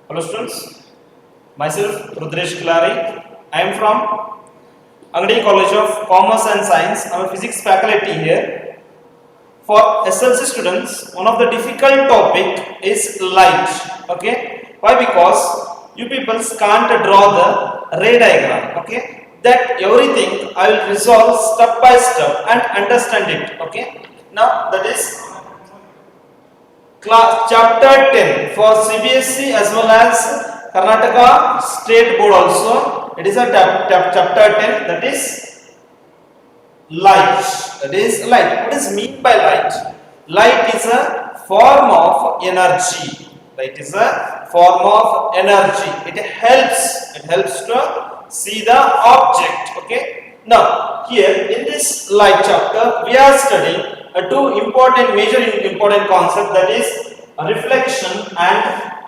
Hello students, myself Rudresh Kilari. I am from Angadi College of Commerce and Science. I am a physics faculty here. For SLC students, one of the difficult topic is light. Okay, why? Because you people can't draw the ray diagram. Okay, that everything I will resolve step by step and understand it. Okay, now that is chapter 10 for CBSE as well as Karnataka State Board also. It is a chapter 10, that is light. That is light. What is mean by light? Light is a form of energy. Light is a form of energy. It helps to see the object. Okay. Now here in this light chapter we are studying two major important concept, that is reflection and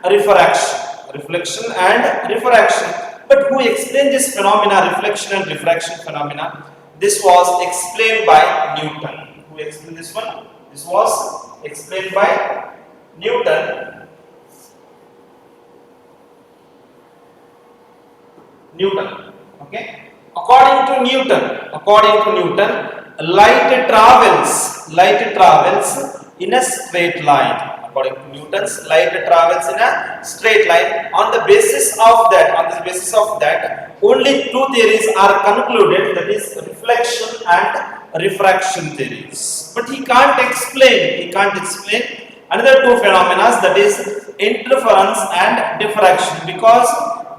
refraction. Reflection and refraction. But who explained this phenomena, reflection and refraction phenomena? This was explained by Newton. Who explained this one? This was explained by Newton. Okay. According to Newton, light travels in a straight line. According to Newton's, light travels in a straight line. On the basis of that, only two theories are concluded, that is reflection and refraction theories. But he can't explain another two phenomena, that is interference and diffraction, because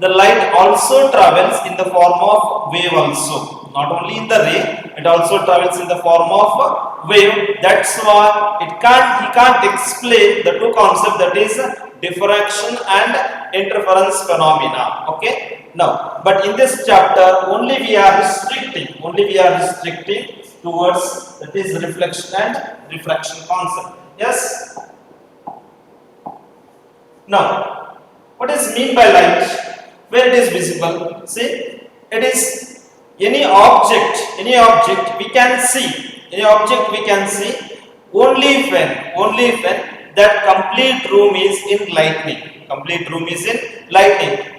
the light also travels in the form of wave also. Not only in the ray, it also travels in the form of wave. That's why he can't explain the two concepts, that is diffraction and interference phenomena. Okay. Now, but in this chapter only we are restricting towards, that is reflection and refraction concept. Yes. Now, what is mean by light? Where it is visible? See, it is any object we can see only when that complete room is in lightning.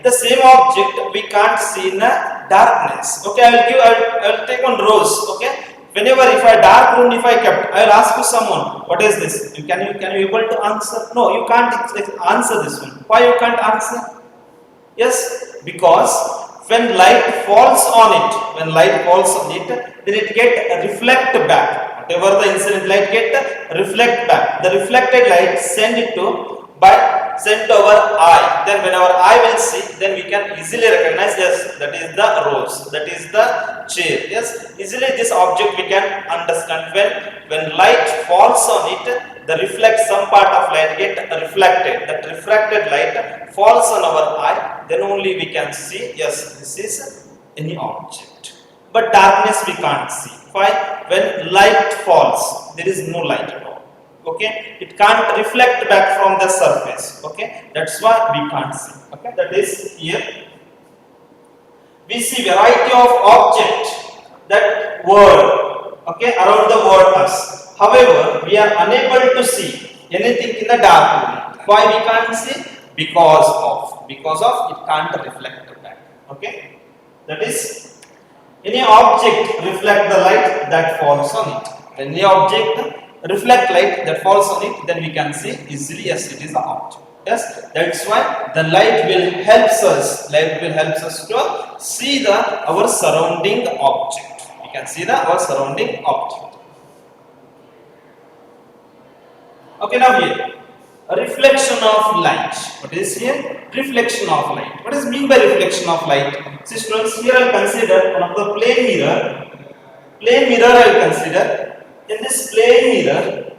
The same object we can't see in a darkness. Okay, I will take one rose. Okay, whenever if I dark room if I kept, I will ask you someone, what is this? Can you able to answer? No, you can't answer this one. Why you can't answer? Yes, because when light falls on it, then it get reflect back. Whatever the incident light get reflect back. The reflected light sent to our eye. Then when our eye will see, then we can easily recognize, yes, that is the rose, that is the chair. Yes, easily this object we can understand. When light falls on it, some part of light get reflected. That refracted light falls on our eye, then only we can see, yes, this is any object. But darkness we can't see. Why? When light falls, there is no light at all. Okay, it can't reflect back from the surface. Okay, that's why we can't see. Okay, that is here. We see variety of object that world. Okay, around the world us. However, we are unable to see anything in the dark room. Why we can't see? Because of it can't reflect back. Okay, that is any object reflect the light that falls on it. When any object reflect light that falls on it, then we can see easily, yes, it is an object. Yes, that's why the light will helps us to see our surrounding object. We can see our surrounding object. Okay, now here a reflection of light. What is here? Reflection of light. What is mean by reflection of light? See students, here I will consider one of the plane mirror. I will consider. In this plane mirror,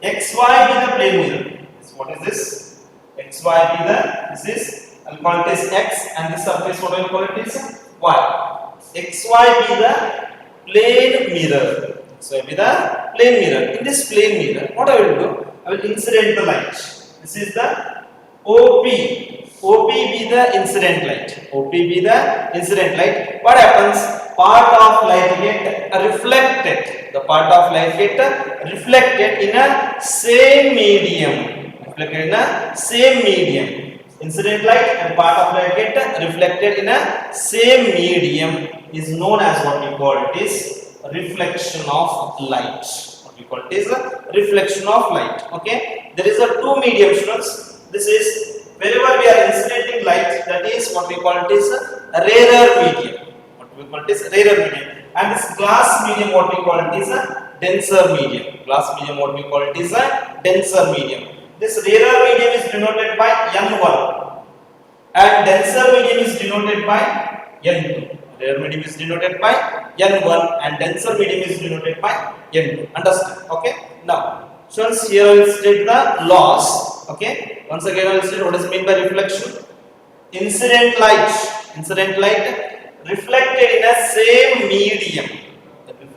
XY be the plane mirror. So what is this? XY be this is, I will call it as X, and this surface what I will call it is Y. XY be the plane mirror. So be the plane mirror. In this plane mirror, what I will do? I will incident the light. This is the OP. OP be the incident light. What happens? Part of light get reflected. The part of light get reflected in a same medium. Incident light and part of light get reflected in a same medium is known as what we call it is reflection of light. What we call it is a reflection of light. Okay, there is a two medium, students. This is wherever we are incidentating light, that is what we call it is a rarer medium. What we call it is rarer medium, and this glass medium, what we call it is a denser medium. Glass medium, what we call it is a denser medium. This rarer medium is denoted by N1 and denser medium is denoted by N2. Rarer medium is denoted by N1 and denser medium is denoted by N2. Understand? Okay. Now, students, here I will state the laws. Okay. Once again, I will state what is meant by reflection. Incident light reflected in a same medium.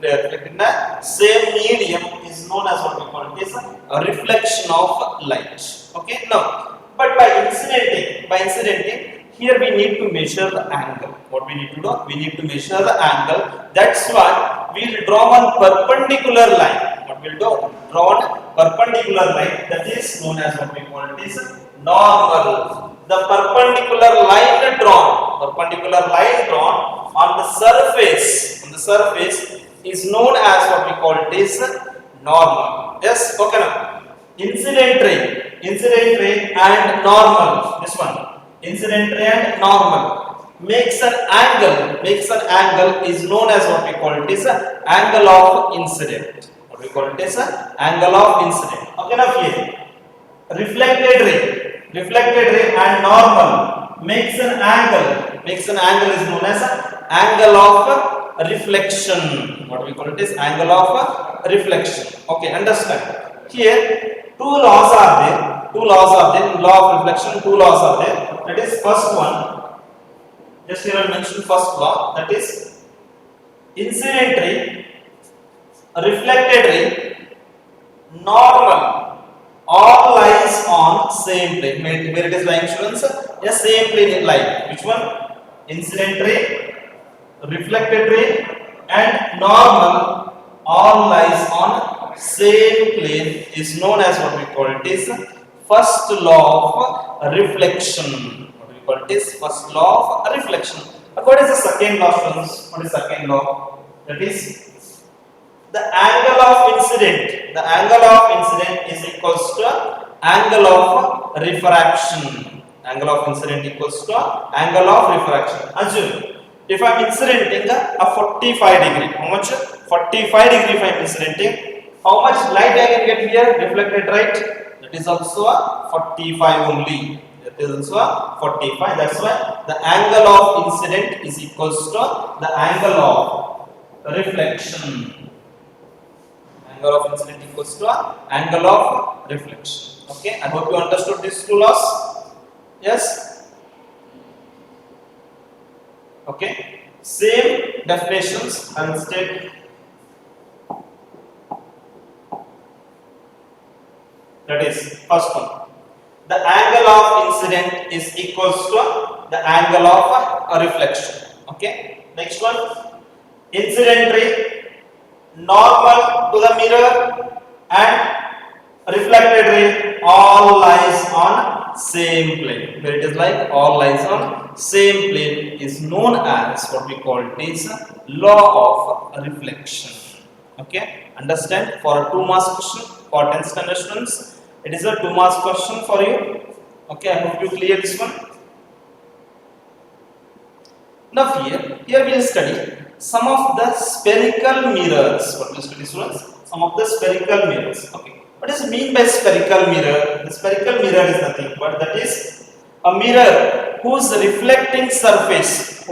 Reflected in a same medium is known as what we call it is a reflection of light. Okay. Now, but by incidenting, here we need to measure the angle. What we need to do? We need to measure the angle. That's why we will draw one perpendicular line. What we will do? Draw one perpendicular line, that is known as what we call it is normal. The perpendicular line drawn on the surface is known as what we call it is normal. Yes, okay now. Incident ray and normal. This one. Incident ray and normal makes an angle is known as what we call it is angle of incident. What we call it is angle of incident. Okay now here. Reflected ray and normal makes an angle is known as angle of reflection. What we call it is angle of reflection. Okay, understand? Here two laws are there. In law of reflection, two laws are there. That is first one. Just here I mention first law. That is incident ray, reflected ray, normal, all lies on same plane. Where it is lying, students? Yes, same plane lie. Which one? Incident ray, reflected ray, and normal, all lies on same plane is known as what we call it is first law of reflection. What we call it is first law of reflection. But what is the second law, students? What is second law? That is the angle of incident. The angle of incident is equals to angle of refraction. Angle of incident equals to angle of refraction. Assume if I am incidenting a 45 degree, how much? 45 degree if I am incidenting, how much light I can get here? Reflected, right? That is also a 45 only. That is also a 45. That's why the angle of incident is equals to the angle of reflection. Angle of incident equals to angle of reflection. Okay, I hope you understood these two laws. Yes. Okay. Same definitions I will state. That is first one. The angle of incident is equals to the angle of a reflection. Okay. Next one. Incident ray, normal to the mirror, and reflected ray all lies on same plane. Where it is like all lies on same plane is known as what we call it is law of reflection. Okay. Understand? For a 2 marks question for 10th standard students. It is a 2 marks question for you. Okay, I hope you clear this one. Now here we will study some of the spherical mirrors. What will study, students? Some of the spherical mirrors. Okay. What is mean by spherical mirror? The spherical mirror is nothing but that is a mirror whose reflecting surface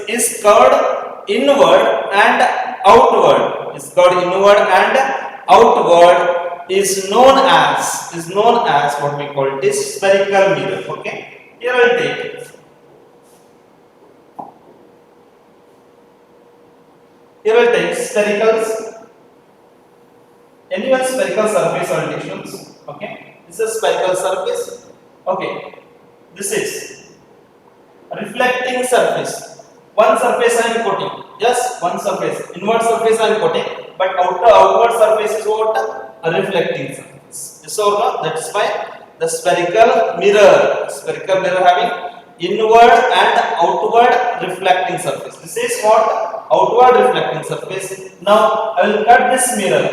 is curved inward and outward. Is known as what we call it is spherical mirror. Okay, here I will take sphericals. Any one spherical surface or distance. Okay, this is a spherical surface. Okay, this is reflecting surface. One surface I am quoting. Just one surface. Inward surface I am quoting, but outward surface is what? A reflecting surface. So that's why the spherical mirror having inward and outward reflecting surface. This is what outward reflecting surface. Now I will cut this mirror.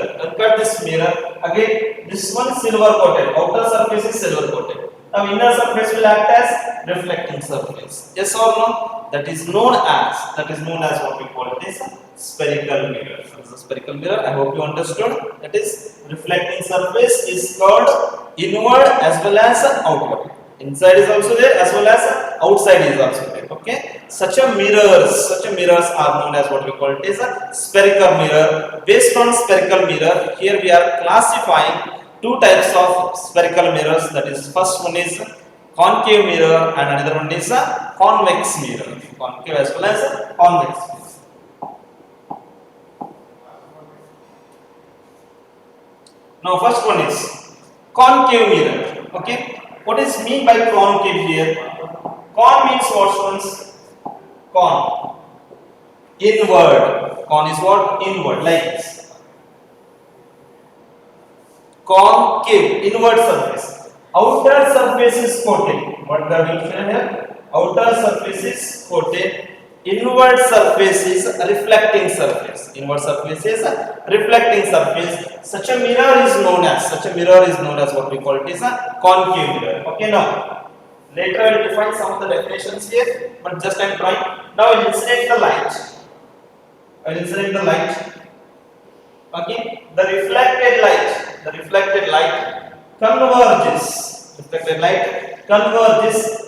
Again, this one silver coated. Outer surface is silver coated. Now inner surface will act as reflecting surface. Yes or no? That is known as what we call it is spherical mirror. What is a spherical mirror? I hope you understood. That is reflecting surface is called inward as well as outward. Inside is also there as well as outside is also there. Okay, such a mirrors are known as what we call it is a spherical mirror. Based on spherical mirror, here we are classifying two types of spherical mirrors. That is, first one is concave mirror and another one is a convex mirror. Concave as well as a convex mirror. Now first one is concave mirror. Okay, what is mean by concave here? Con means what, students? Con. Inward. Con is what? Inward, like this. Concave, inward surface. Outer surface is coated. What the definition here? Outer surface is coated. Inward surface is a reflecting surface. Inward surface is a reflecting surface. Such a mirror is known as what we call it is a concave mirror. Okay, now later I will define some of the definitions here, but just I am trying. Now I will incident the light. Okay, the reflected light converges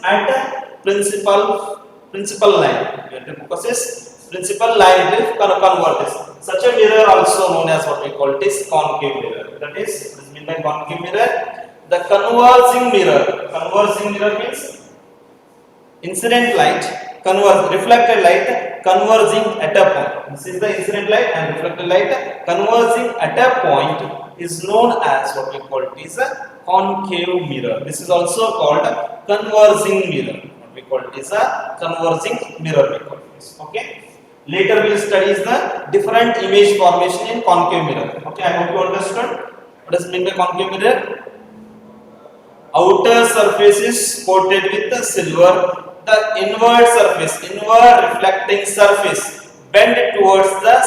at a principal line. We have to focus is principal line will converges. Such a mirror also known as what we call it is concave mirror. That is, what is meant by concave mirror? The converging mirror. Converging mirror means incident light, reflected light converging at a point. This is the incident light and reflected light converging at a point is known as what we call it is a concave mirror. This is also called converging mirror. What we call it is a converging mirror. We call this. Okay. Later we will study the different image formation in concave mirror. Okay, I hope you understood. What is meant by concave mirror? Outer surface is coated with the silver. The inward reflecting surface bend towards the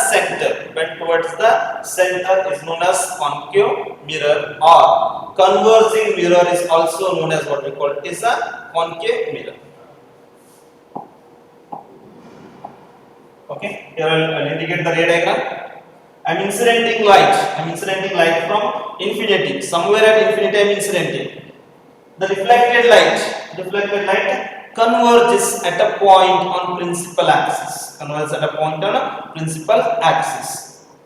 center is known as concave mirror, or converging mirror is also known as what we call it is a concave mirror. Okay, here I will indicate the ray diagram. I am incidenting light from infinity. Somewhere at infinity I am incidenting. The reflected light converges at a point on principal axis.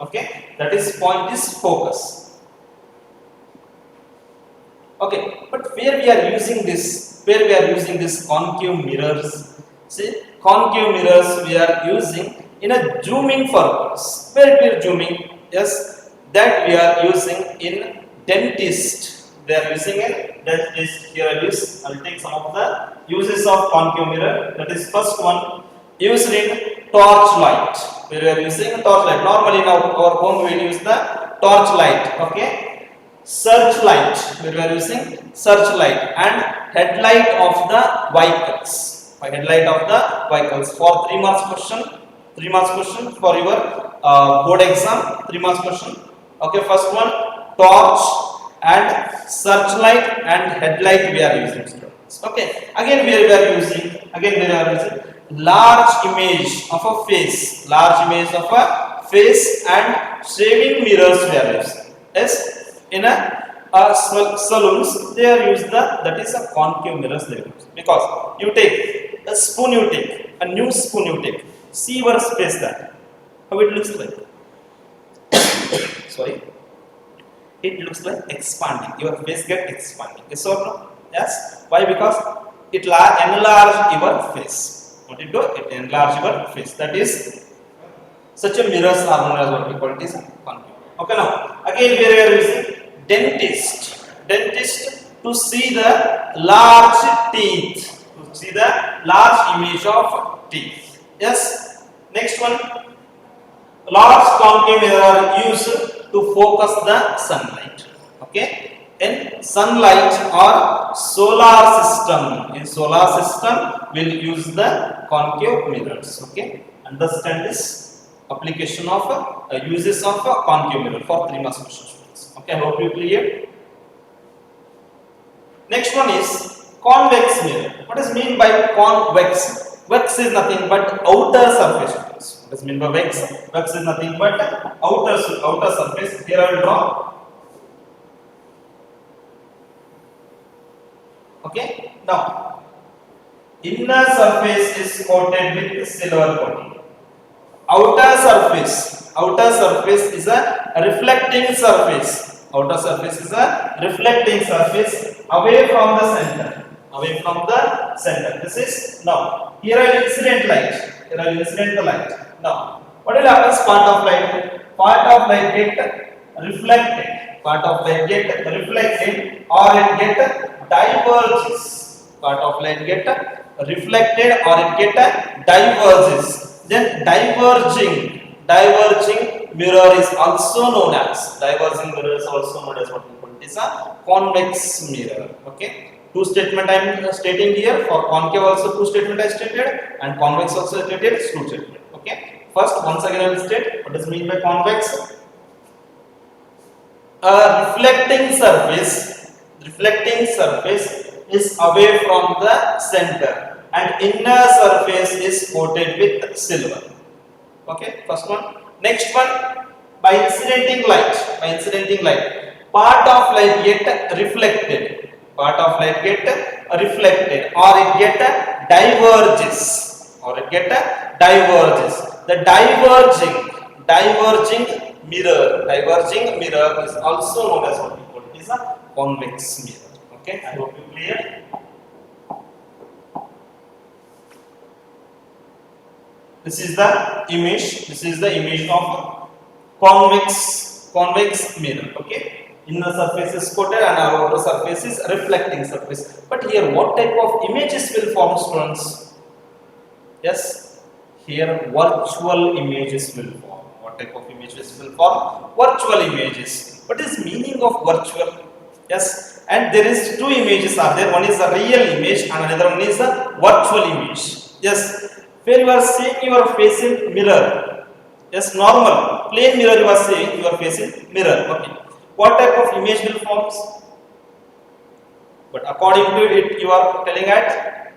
Okay, that is point is focus. Okay, but where we are using this concave mirrors? See, concave mirrors we are using in a zooming purpose. Where we are zooming? Yes, that we are using in dentist. They are using in dentist. Here I will take some of the uses of concave mirror. That is, first one, used in torch light. Where we are using torch light. Normally in our home we will use the torch light. Okay. Searchlight. Where we are using searchlight and headlight of the vehicles. Headlight of the vehicles for 3 marks question for your board exam. 3 marks question. Okay, first one, torch and searchlight and headlight we are using, students. Okay, again we are using large image of a face and shaving mirrors we are using. Yes, in a saloons they are used that is a concave mirrors they use, because you take a spoon, a new spoon you take, see your face, that how it looks like. Sorry, it looks like expanding. Your face get expanding. Yes or no? Yes. Why? Because it enlarge your face. What it do? It enlarge your face. That is, such a mirrors are known as what we call it is concave. Okay, now again we are using dentist to see the large teeth, image of teeth. Yes. Next one, large concave mirror are used to focus the sunlight. Okay, in sunlight or solar system. In solar system, we'll use the concave mirrors. Okay, understand this application of uses of concave mirror for 3 marks questions. Okay, I hope you clear. Next one is convex mirror. What is mean by convex? Vex is nothing but outer surface. What is mean by vex? Vex is nothing but outer surface. Here I will draw. Okay. Now, inner surface is coated with silver coating. Outer surface is a reflecting surface. Outer surface is a reflecting surface away from the center. Away from the center. This is now. Here I will incident light. Here I will incident the light. Now, what will happen? Part of light. Part of light get reflected. Part of light get reflected, or it get diverges. Part of light get reflected, or it get diverges. Then diverging mirror is also known as what we call it is a convex mirror. Okay. Two statement I am stating here. For concave also two statement I stated, and convex also stated two statement. Okay. First, once again I will state what does mean by convex. A reflecting surface is away from the center, and inner surface is coated with silver. Okay, first one. Next one, by incidenting light, part of light get reflected, or it get diverges. The diverging mirror is also known as what we call it is a convex mirror. Okay, I hope you clear. This is the image of convex mirror. Okay, inner surface is coated and our outer surface is reflecting surface. But here, what type of images will form, students? Yes, here virtual images will form. What type of images will form? Virtual images. What is meaning of virtual? Yes, and there is two images are there. One is a real image and another one is a virtual image. Yes. When you are seeing your face in mirror, yes, normal plain mirror you are seeing your face in mirror. Okay, what type of image will form? But according to it, you are telling at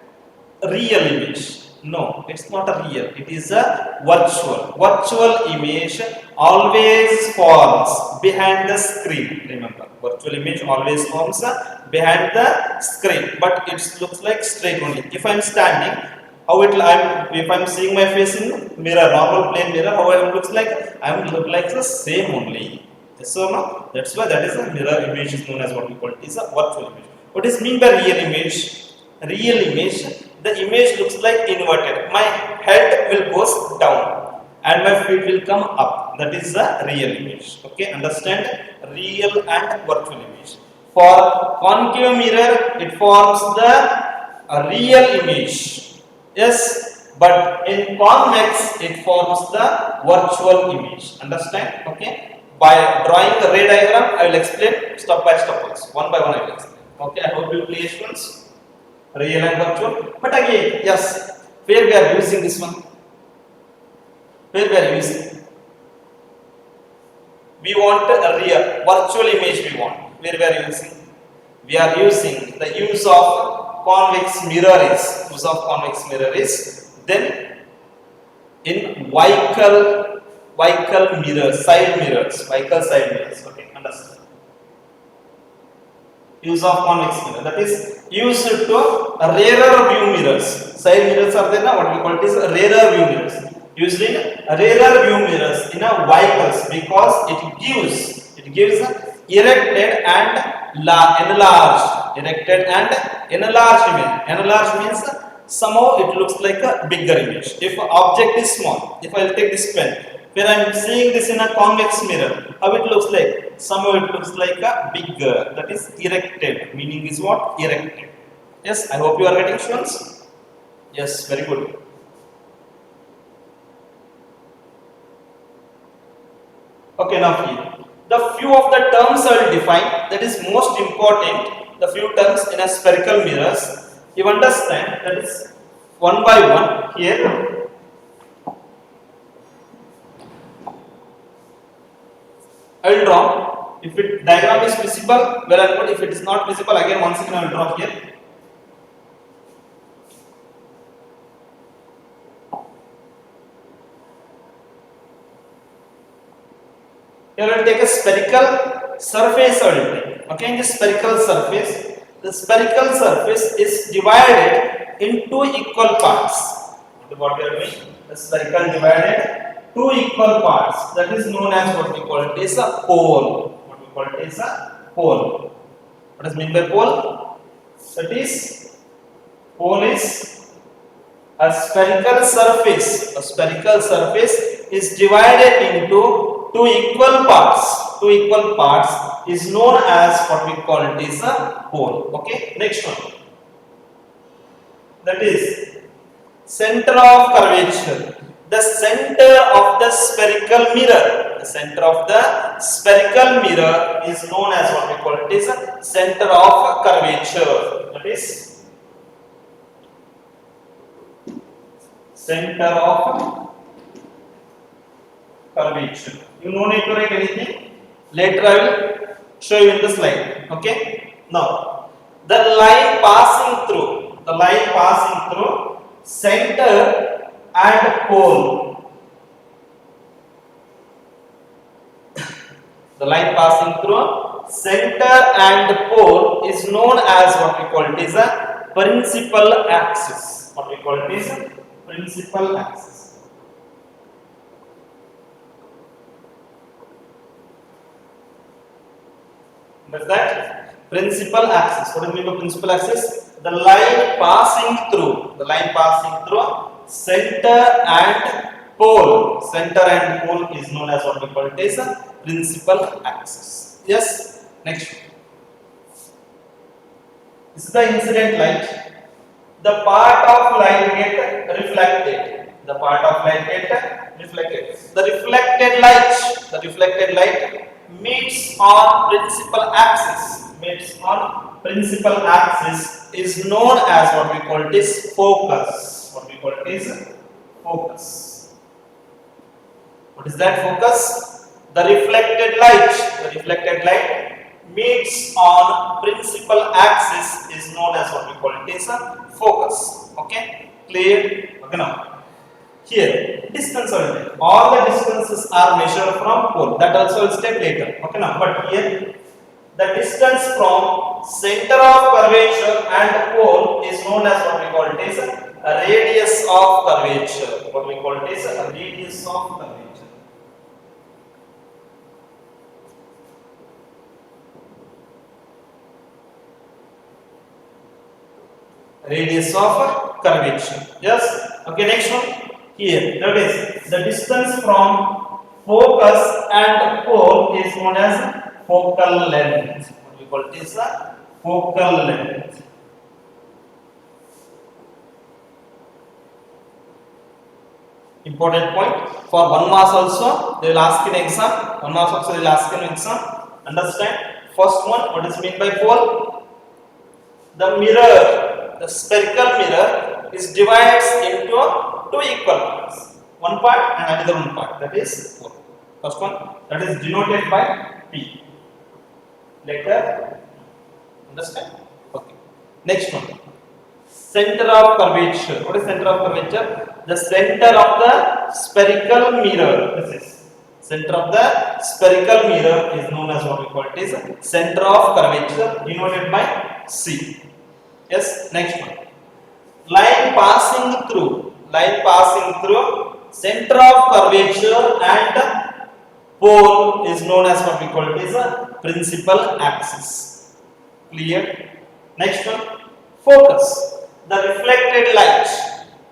real image. No, it's not a real. It is a virtual. Virtual image always forms behind the screen. Remember, virtual image always forms behind the screen, but it looks like straight only. If I am standing, how it if I am seeing my face in mirror, normal plain mirror, how it looks like? I am look like the same only. Yes or no? That's why that is a mirror image is known as what we call it is a virtual image. What is mean by real image? Real image, the image looks like inverted. My head will goes down and my feet will come up. That is the real image. Okay, understand? Real and virtual image. For concave mirror, it forms the real image. Yes, but in convex it forms the virtual image. Understand? Okay. By drawing the ray diagram, I will explain step by step also. One by one I will explain. Okay. I hope you clear students. Real and virtual. But again, yes, where we are using this one? Where we are using? We want a real virtual image. We want. Where we are using? We are using the use of convex mirror is then in vehicle mirrors, side mirrors. Okay, understand. Use of convex mirror, that is used to rarer view mirrors. Side mirrors are there now. What we call it is rarer view mirrors. Used in rarer view mirrors in a vehicles because it gives erected and enlarged. Erected and enlarged image. Enlarged means somehow it looks like a bigger image. If object is small, if I will take this pen, when I am seeing this in a convex mirror, how it looks like? Somehow it looks like a bigger. That is erected. Meaning is what? Erected. Yes, I hope you are getting students. Yes, very good. Okay, now here. The few of the terms I will define, that is most important, the few terms in a spherical mirrors. You understand, that is one by one. Here I will draw. If it diagram is visible, well and good. If it is not visible, again once again I will draw here. Here I will take a spherical surface. I will take. Okay, in this spherical surface, the spherical surface is divided into equal parts. What we are doing? The spherical divided two equal parts. That is known as what we call it is a pole. What we call it is a pole. What does mean by pole? That is, pole is a spherical surface. A spherical surface is divided into two equal parts. Two equal parts is known as what we call it is a pole. Okay, next one. That is center of curvature. The center of the spherical mirror. The center of the spherical mirror is known as what we call it is a center of curvature. That is center of curvature. You no need to write anything. Later I will show you in the slide. Okay. Now the line passing through center and pole. The line passing through center and pole is known as what we call it is a principal axis. What we call it is a principal axis. What's that? Principal axis. What is mean by principal axis? The line passing through center and pole. Center and pole is known as what we call it is a principal axis. Yes. Next. This is the incident light. The part of light get reflected. The part of light get reflected. The reflected light meets on principal axis. Is known as what we call it is focus. What we call it is focus. What is that focus? The reflected light meets on principal axis is known as what we call it is a focus. Okay, clear? Okay, now here distance only. All the distances are measured from pole. That also will step later. Okay, now but here the distance from center of curvature and pole is known as what we call it is a radius of curvature. What we call it is a radius of curvature. Radius of curvature. Yes. Okay. Next one. Here, that is the distance from focus and pole is known as focal length. What we call it is a focal length. Important point for 1 mark also they will ask in exam. 1 mark also they will ask in exam. Understand? First one, what is meant by pole? The mirror, the spherical mirror is divided into two equal parts. One part and another one part. That is pole. First one, that is denoted by P. Later, understand? Okay. Next one, center of curvature. What is center of curvature? The center of the spherical mirror. This is center of the spherical mirror is known as what we call it is center of curvature, denoted by C. Yes. Next one, line passing through center of curvature and pole is known as what we call it is a principal axis. Clear? Next one, focus. The reflected light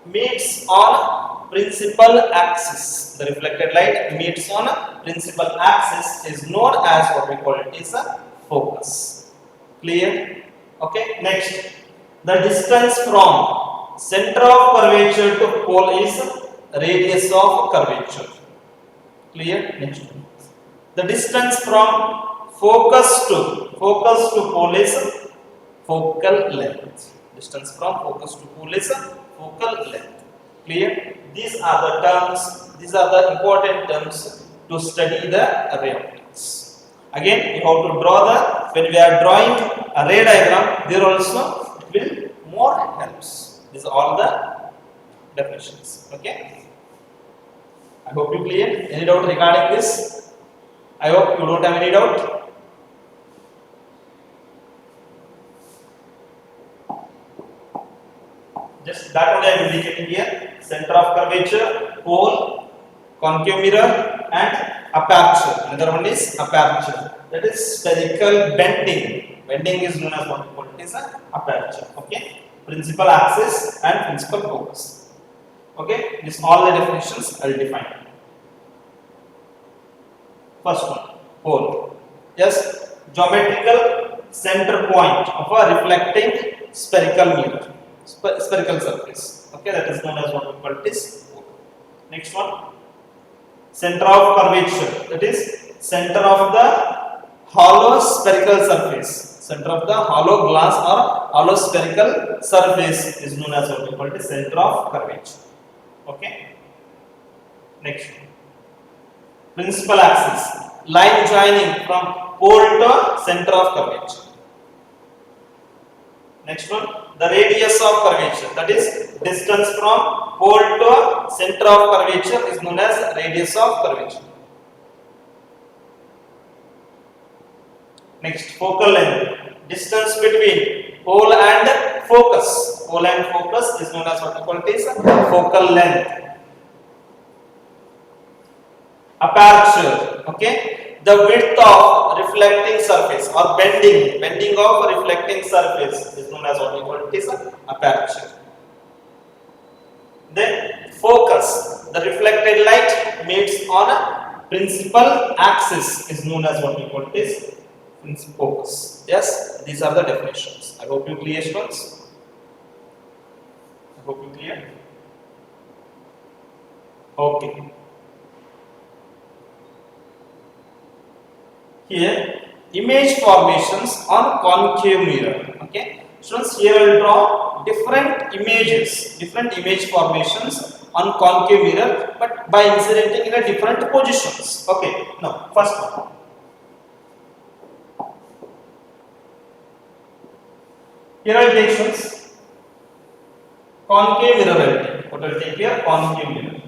meets on principal axis. The reflected light meets on principal axis is known as what we call it is a focus. Clear? Okay. Next, the distance from center of curvature to pole is radius of curvature. Clear? Next one. The distance from focus to pole is focal length. Distance from focus to pole is focal length. Clear? These are the terms. These are the important terms to study the ray optics. Again, you have to draw the, when we are drawing a ray diagram, there also it will more helps. These are all the definitions. Okay. I hope you clear. Any doubt regarding this? I hope you don't have any doubt. Just that only I am indicating here. Center of curvature, pole, concave mirror, and aperture. Another one is aperture. That is spherical bending. Bending is known as what we call it is aperture. Okay. Principal axis and principal focus. Okay. This all the definitions I will define. First one, pole. Yes, geometrical center point of a reflecting spherical mirror, spherical surface. Okay, that is known as what we call it is pole. Next one, center of curvature. That is center of the hollow spherical surface. Center of the hollow glass or hollow spherical surface is known as what we call it is center of curvature. Okay. Next one. Principal axis, line joining from pole to center of curvature. Next one, the radius of curvature, that is distance from pole to center of curvature is known as radius of curvature. Next, focal length, distance between pole and focus. Pole and focus is known as what we call it is focal length. Aperture, okay, the width of reflecting surface or bending of reflecting surface is known as what we call it is aperture. Then focus, the reflected light meets on a principal axis is known as what we call it is focus. Yes, these are the definitions. I hope you clear, students. I hope you clear. Okay. Here, image formations on concave mirror. Okay, students, here I will draw different image formations on concave mirror, but by inserting in a different positions. Okay, now first one. Here I will take, students, concave mirror. What I will take here? Concave mirror.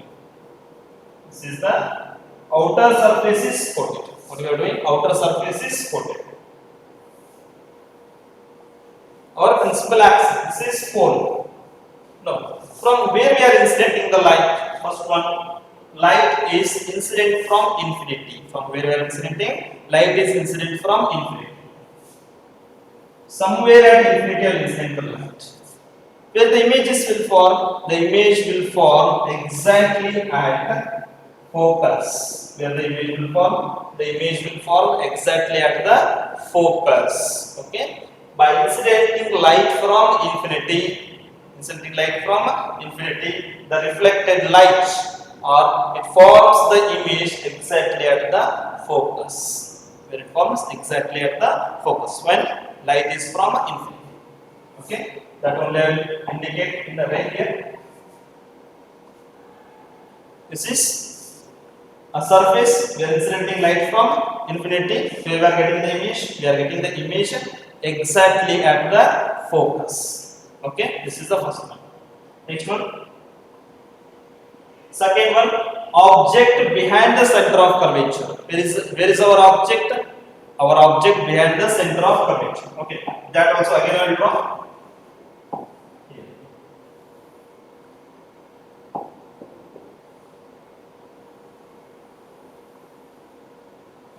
This is the outer surface is coated. What we are doing? Outer surface is coated. Our principal axis, this is pole. Now, from where we are incident the light? First one, light is incident from infinity. From where we are incidenting? Light is incident from infinity. Somewhere at infinity I will incident the light. Where the images will form? The image will form exactly at focus. Where the image will form? The image will form exactly at the focus. Okay. By incidenting light from infinity, the reflected light or it forms the image exactly at the focus. Where it forms exactly at the focus when light is from infinity. Okay. That only I will indicate in the ray here. This is a surface, we are incidenting light from infinity. Where we are getting the image? We are getting the image exactly at the focus. Okay, this is the first one. Next one. Second one, object behind the center of curvature. Where is our object? Our object behind the center of curvature. Okay, that also again I will draw.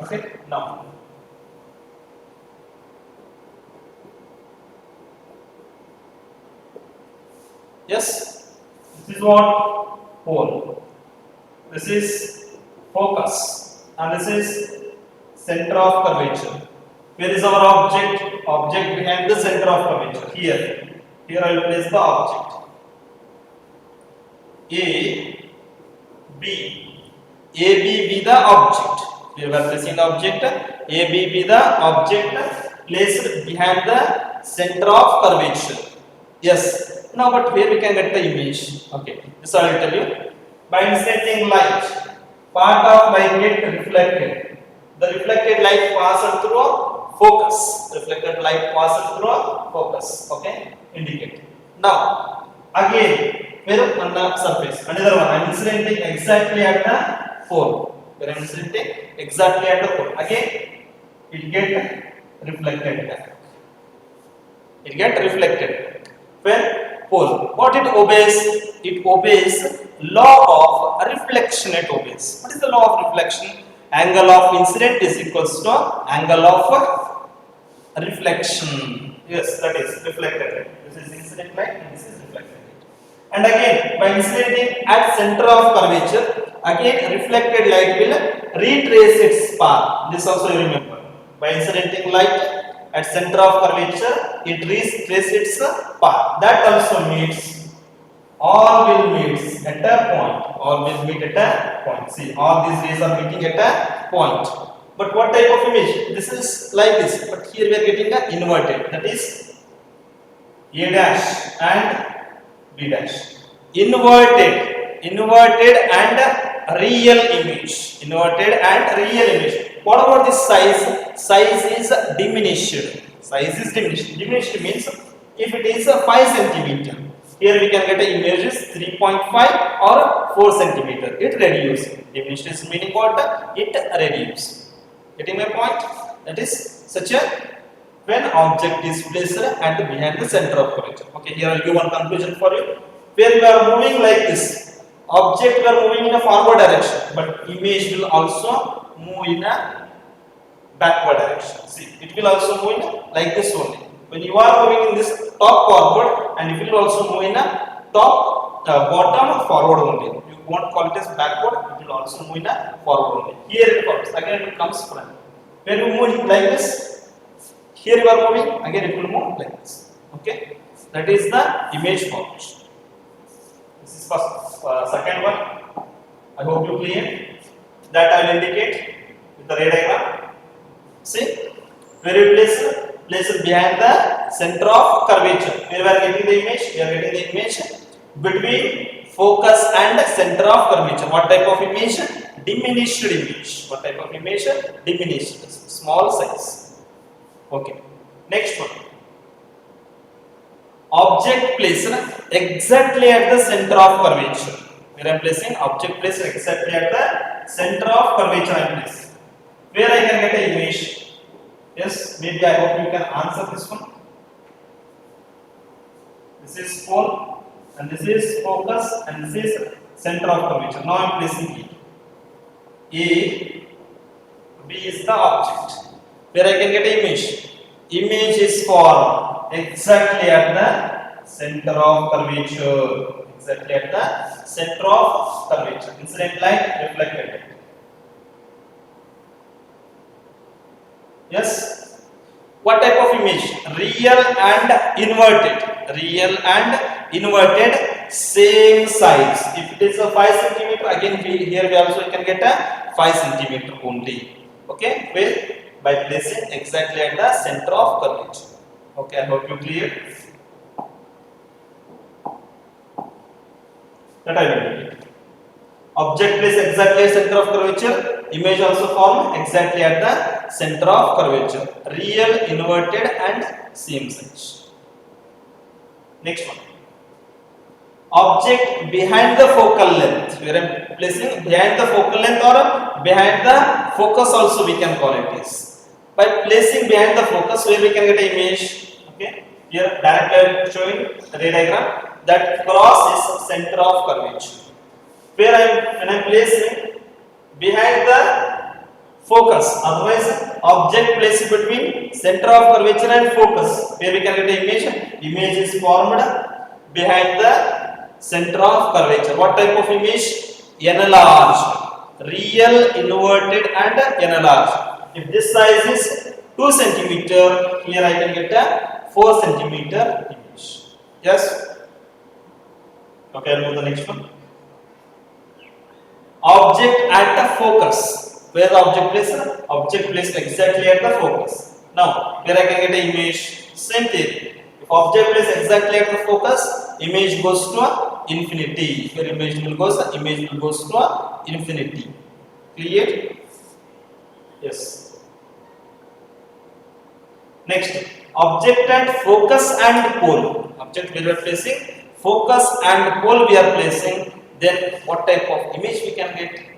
Okay, now yes, this is what pole, this is focus, and this is center of curvature. Where is our object? Object behind the center of curvature. Here I will place the object. A B be the object. Here we are placing the object. A, B be the object placed behind the center of curvature. Yes. Now, but where we can get the image? Okay. This I will tell you. By incidenting light, part of light get reflected. The reflected light passes through a focus. Reflected light passes through a focus. Okay. Indicate. Now, again, where on the surface? Another one. I am incidenting exactly at the pole. Where I am incidenting exactly at the pole. Again, it get reflected back. It get reflected. When pole, what it obeys? It obeys law of reflection. It obeys. What is the law of reflection? Angle of incident is equals to angle of reflection. Yes, that is reflected. This is incident light and this is reflected light. And again, by incidenting at center of curvature, again reflected light will retrace its path. This also you remember. By incidenting light at center of curvature, it retraces its path. That also means all will meet at a point. All will meet at a point. See, all these rays are meeting at a point. But what type of image? This is like this. But here we are getting a inverted. That is A dash and B dash. Inverted and real image. Inverted and real image. What about this size? Size is diminished. Size is diminished. Diminished means if it is a 5 centimeter, here we can get an image is 3.5 or 4 centimeter. It reduces. Diminished is meaning what? It reduces. Getting my point? That is such a when object is placed at the behind the center of curvature. Okay, here I will give one conclusion for you. Where we are moving like this, object we are moving in a forward direction, but image will also move in a backward direction. See, it will also move in like this only. When you are moving in this top forward, and it will also move in a top bottom forward only. You won't call it as backward, it will also move in a forward only. Here it comes, again it comes front. When you move it like this, here you are moving, again it will move like this. Okay, that is the image formation. This is first, second one. I hope you clear. That I will indicate with the ray diagram. See, where you place it behind the center of curvature. Where we are getting the image? We are getting the image between focus and center of curvature. What type of image? Diminished image. What type of image? Diminished. Small size. Okay. Next one. Object placed exactly at the center of curvature. Where I am placing object placed exactly at the center of curvature I am placing. Where I can get an image? Yes, maybe I hope you can answer this one. This is pole and this is focus and this is center of curvature. Now I am placing it. A, B is the object. Where I can get an image? Image is formed exactly at the center of curvature. Exactly at the center of curvature. Incident light, reflected light. Yes. What type of image? Real and inverted. Real and inverted, same size. If it is a 5 centimeter, again here we also can get a 5 centimeter only. Okay, where by placing exactly at the center of curvature. Okay, I hope you clear. That I will indicate. Object placed exactly at center of curvature. Image also formed exactly at the center of curvature. Real, inverted, and same size. Next one. Object behind the focal length. We are placing behind the focal length or behind the focus also we can call it is. By placing behind the focus, where we can get an image. Okay. Here directly I am showing the ray diagram that cross is center of curvature. Where when I am placing behind the focus, otherwise object placed between center of curvature and focus, where we can get an image. Image is formed behind the center of curvature. What type of image? Enlarged. Real, inverted, and enlarged. If this size is 2 centimeter, here I can get a 4 centimeter image. Yes. Okay, I'll move the next one. Object at the focus. Where the object placed? Object placed exactly at the focus. Now, where I can get an image? Same theory. If object placed exactly at the focus, image goes to infinity. Where image will goes to infinity. Clear? Yes. Next, object and focus and pole. Object we are placing, focus and pole we are placing. Then what type of image we can get?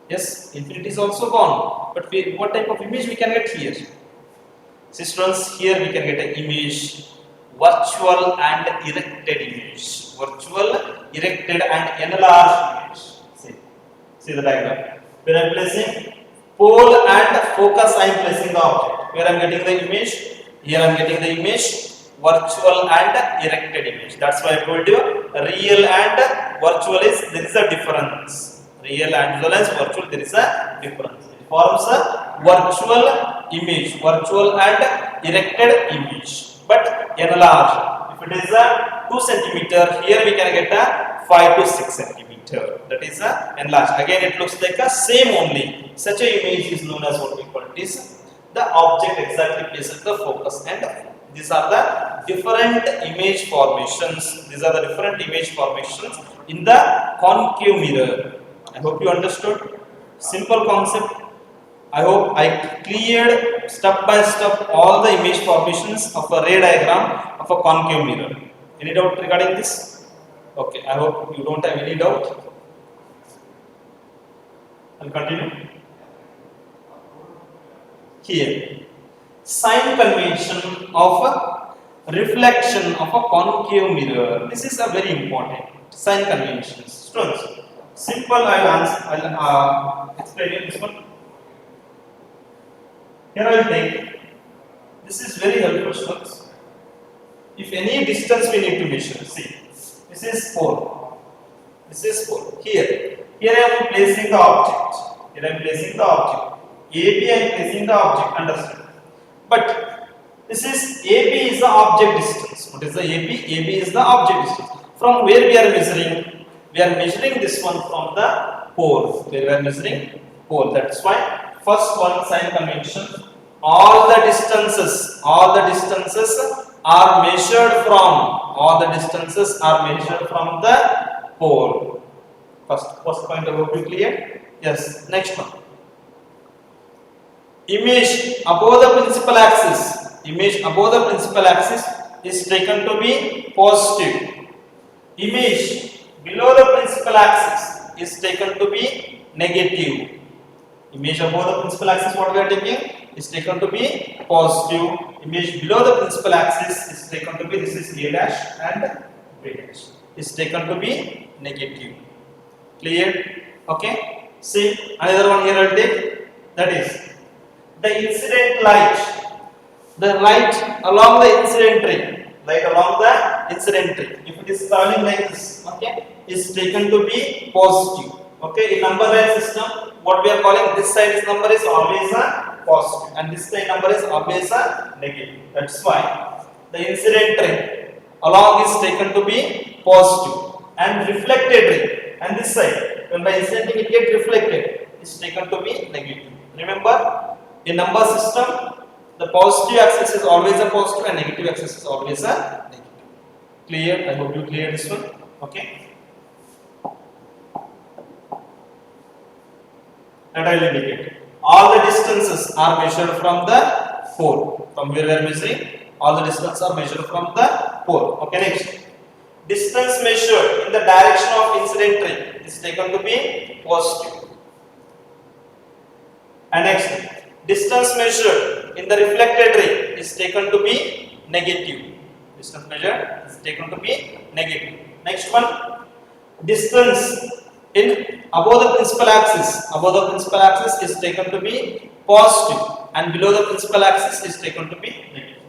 Yes, infinity is also gone. But what type of image we can get here? See students, here we can get an image, virtual and erected image. Virtual, erected and enlarged image. See the diagram. Where I am placing pole and focus, I am placing the object. Where I am getting the image? Here I am getting the image, virtual and erected image. That's why I told you real and virtual is there is a difference. Real and virtual there is a difference. It forms a virtual image, virtual and erected image, but enlarged. If it is a 2 centimeter, here we can get a 5 to 6 centimeter. That is a enlarged. Again, it looks like a same only. Such a image is known as what we call it is the object exactly placed at the focus, and these are the different image formations. These are the different image formations in the concave mirror. I hope you understood. Simple concept. I hope I cleared step by step all the image formations of a ray diagram of a concave mirror. Any doubt regarding this? Okay, I hope you don't have any doubt. I'll continue. Here, sign convention of a reflection of a concave mirror. This is a very important sign conventions. Students, simple. I'll explain you this one. Here I will take. This is very helpful, students. If any distance we need to measure, see, this is 4. This is 4. Here I am placing the object. Here I am placing the object. AB I am placing the object. Understand? But this is AB is the object distance. What is the AB? AB is the object distance. From where we are measuring? We are measuring this one from the pole. Where we are measuring pole. That's why first one sign convention. All the distances are measured from. All the distances are measured from the pole. First point about you clear? Yes. Next one. Image above the principal axis. Image above the principal axis is taken to be positive. Image below the principal axis is taken to be negative. Image above the principal axis, what we are taking, is taken to be positive. Image below the principal axis is taken to be, this is A dash and B dash, is taken to be negative. Clear? Okay. See, another one here I will take, that is the incident light. The light along the incident ray. Light along the incident ray. If it is traveling like this, okay, is taken to be positive. Okay, in number line system, what we are calling this side is number is always a positive, and this side number is always a negative. That's why the incident ray along is taken to be positive, and reflected ray, and this side when by incidenting it gets reflected, is taken to be negative. Remember, in number system, the positive axis is always a positive and negative axis is always a negative. Clear? I hope you clear this one. Okay. That I will indicate. All the distances are measured from the pole. From where we are measuring, all the distances are measured from the pole. Okay, next. Distance measured in the direction of incident ray is taken to be positive. And next, distance measured in the reflected ray is taken to be negative. Distance measured is taken to be negative. Next one, distance in above the principal axis is taken to be positive, and below the principal axis is taken to be negative.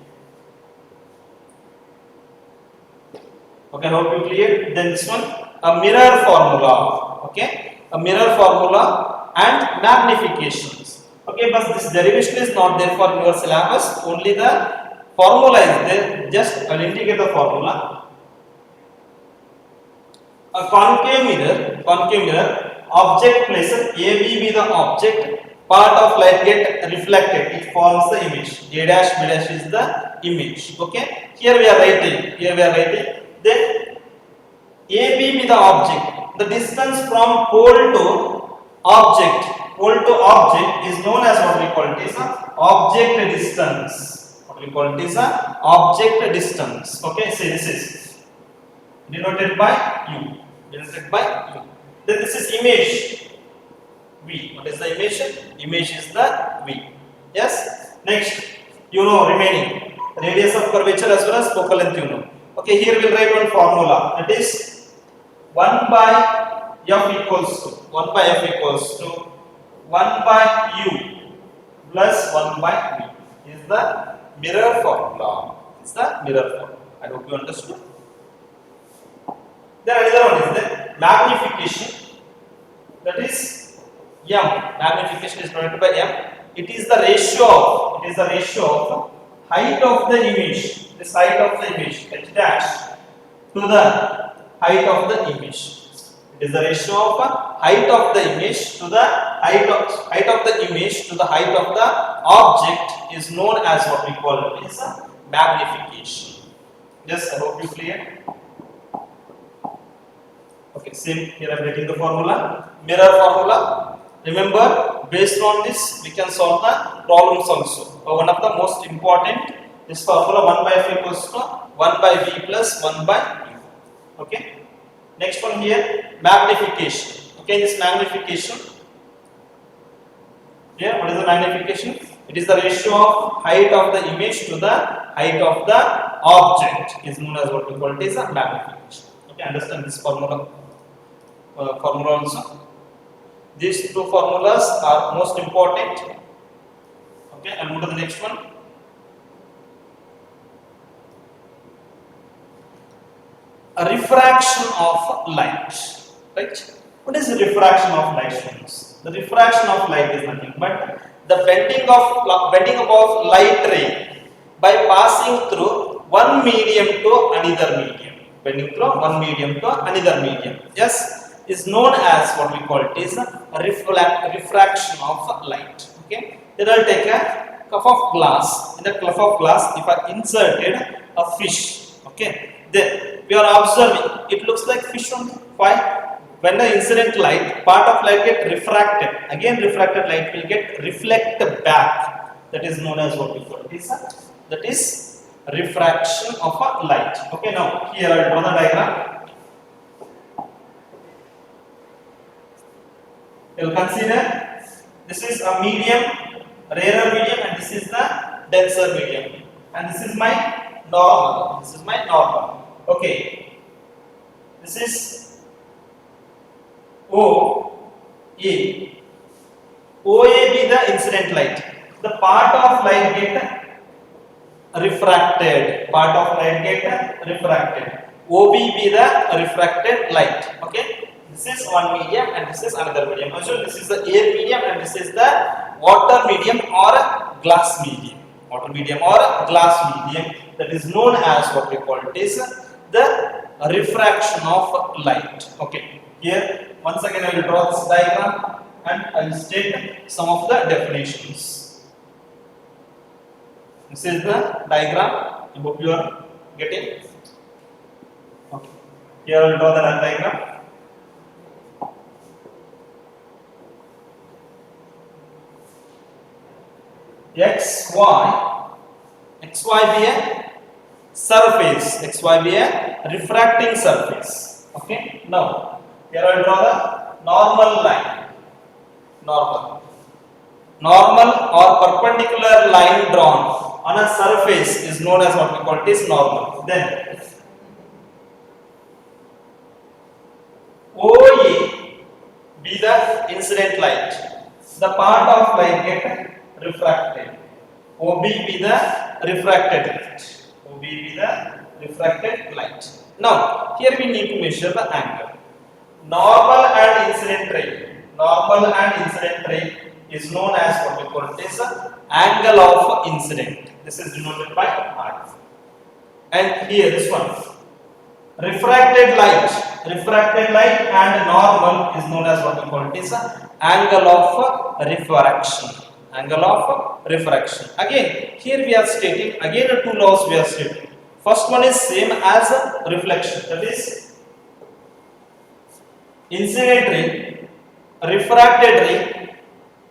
Okay, I hope you clear. Then this one, a mirror formula. Okay, a mirror formula and magnifications. Okay, but this derivation is not there for your syllabus. Only the formula is there. Just I'll indicate the formula. A concave mirror object placed, AB be the object, part of light get reflected, it forms the image. A dash B dash is the image. Okay, here we are writing, then AB be the object. The distance from pole to object, is known as what we call it is object distance. What we call it is object distance. Okay, say this is denoted by U. Then this is image V. What is the image? Image is the V. Yes. Next, you know remaining radius of curvature as well as focal length. You know. Okay, here we'll write one formula. That is 1 by F equals to 1 by U plus 1 by V is the mirror formula. I hope you understood. Then another one is the magnification. That is M. Magnification is denoted by M. It is the ratio of height of the image. This height of the image H dash to the height of the image. It is the ratio of height of the image to the height of the image to the height of the object is known as what we call it is magnification. Yes, I hope you clear. Okay, same here I am writing the formula, mirror formula. Remember, based on this we can solve the problems also. One of the most important, this formula 1 by F equals to 1 by V plus 1 by U. Okay. Next one here, magnification. Okay, this magnification. Here, what is the magnification? It is the ratio of height of the image to the height of the object is known as what we call it is a magnification. Okay, understand this formula also. These two formulas are most important. Okay, I'll move to the next one. A refraction of light. Right? What is the refraction of light, students? The refraction of light is nothing but the bending of light ray by passing through one medium to another medium. Yes, is known as what we call it is a refraction of light. Okay, then I'll take a cup of glass. In the cup of glass, if I inserted a fish, okay, then we are observing it looks like fish only. Why? When the incident light, part of light get refracted, again refracted light will get reflected back. That is known as what we call it is that is refraction of a light. Okay, now here I will draw the diagram. You will consider this is a medium, rarer medium, and this is the denser medium, and this is my normal. Okay, this is OA be the incident light. The part of light get refracted. OB be the refracted light. Okay, this is one medium and this is another medium. Also, this is the air medium and this is the water medium or glass medium. That is known as what we call it is the refraction of light. Okay, here once again I will draw this diagram and I will state some of the definitions. This is the diagram. I hope you are getting. Okay, here I will draw the diagram. XY be a surface, XY be a refracting surface. Okay, now here I will draw the normal line. Normal or perpendicular line drawn on a surface is known as what we call it is normal. Then OA be the incident light. The part of light get refracted. OB be the refracted light. Now here we need to measure the angle. Normal and incident ray is known as what we call it is angle of incident. This is denoted by R. And here this one, refracted light refracted light and normal is known as what we call it is angle of refraction. Angle of refraction. Again, here we are stating again two laws we are stating. First one is same as reflection, that is incident ray, refracted ray,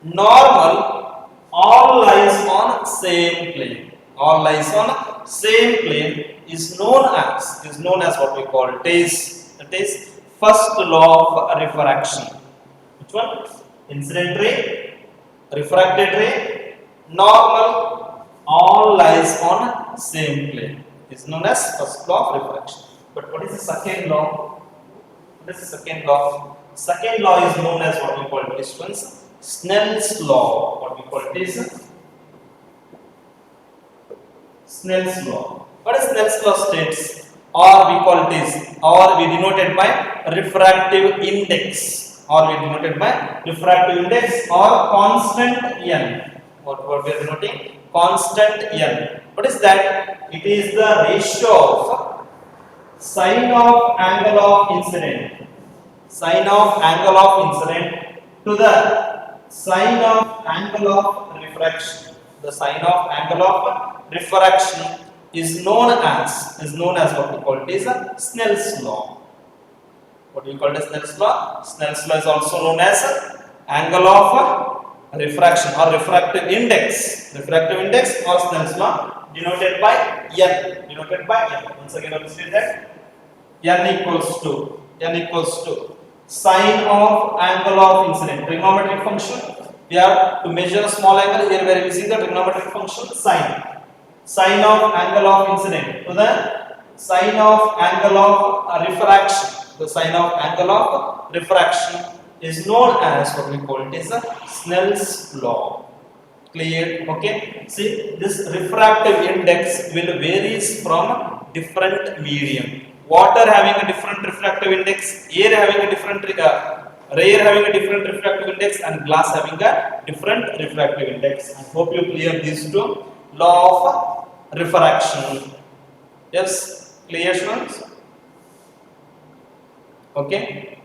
normal, all lies on same plane. All lies on same plane is known as what we call it is, that is first law of refraction. Which one? Incident ray, refracted ray, normal, all lies on same plane is known as first law of refraction. But what is the second law? What is the second law? Second law is known as what we call it is Snell's law. What we call it is Snell's law. What is Snell's law states? Or we call it is, or we denote it by refractive index, or we denote it by refractive index or constant n. What we are denoting? Constant n. What is that? It is the ratio of sine of angle of incident, sine of angle of incident to the sine of angle of refraction. The sine of angle of refraction is known as what we call it is Snell's law. What do you call it as Snell's law? Snell's law is also known as angle of refraction or refractive index. Refractive index or Snell's law denoted by n. Denoted by n. Once again, let me say that n equals to sine of angle of incident. Trigonometric function. We have to measure a small angle here where we see the trigonometric function sine. Sine of angle of incident to the sine of angle of refraction. The sine of angle of refraction is known as what we call it is Snell's law. Clear? Okay. See, this refractive index will varies from different medium. Water having a different refractive index, air having a different rare having a different refractive index, and glass having a different refractive index. I hope you clear these two. Law of refraction. Yes, clear students? Okay.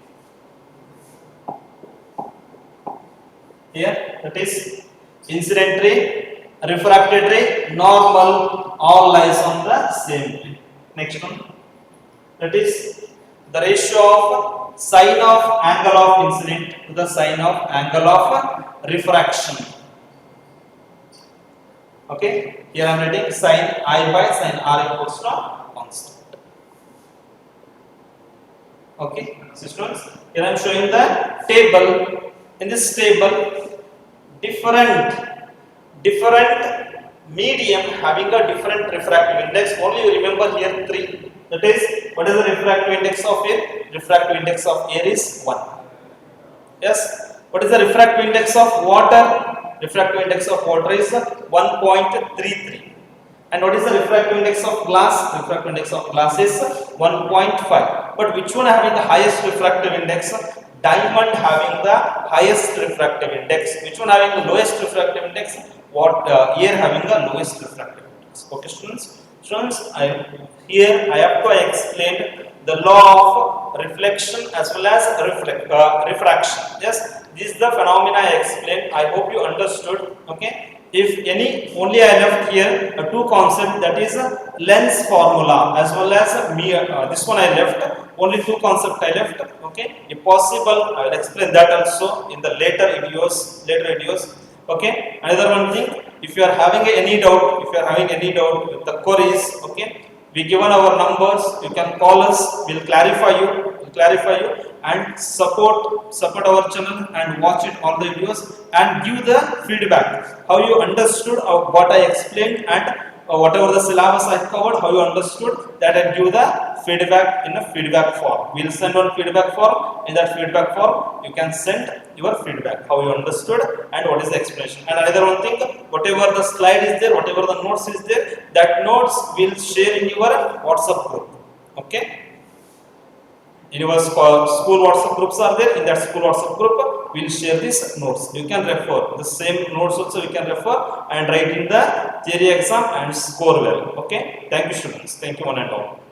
Here that is incident ray, refracted ray, normal, all lies on the same plane. Next one. That is the ratio of sine of angle of incident to the sine of angle of refraction. Okay, here I am writing sine I by sine r equals to constant. Okay, so students, here I am showing the table. In this table, different medium having a different refractive index. Only you remember here 3. That is, what is the refractive index of air? Refractive index of air is 1. Yes. What is the refractive index of water? Refractive index of water is 1.33. And what is the refractive index of glass? Refractive index of glass is 1.5. But which one having the highest refractive index? Diamond having the highest refractive index. Which one having the lowest refractive index? Air having the lowest refractive index. Okay, students. Students, here I have to explain the law of reflection as well as refraction. Yes, this is the phenomena I explained. I hope you understood. Okay. If any, only I left here two concepts, that is lens formula as well as this one I left. Only two concepts I left. Okay. If possible, I will explain that also in the later videos. Okay. Another one thing, if you are having any doubt, with the queries, okay, we given our numbers. You can call us. We'll clarify you, and support our channel and watch it all the videos and give the feedback. How you understood what I explained and whatever the syllabus I covered, how you understood that, and give the feedback in a feedback form. We'll send one feedback form. In that feedback form, you can send your feedback, how you understood and what is the explanation. And another one thing, whatever the slide is there, whatever the notes is there, that notes will share in your WhatsApp group. Okay. In your school WhatsApp groups are there. In that school WhatsApp group, we'll share these notes. You can refer the same notes also. You can refer and write in the theory exam and score well. Okay. Thank you, students. Thank you, one and all.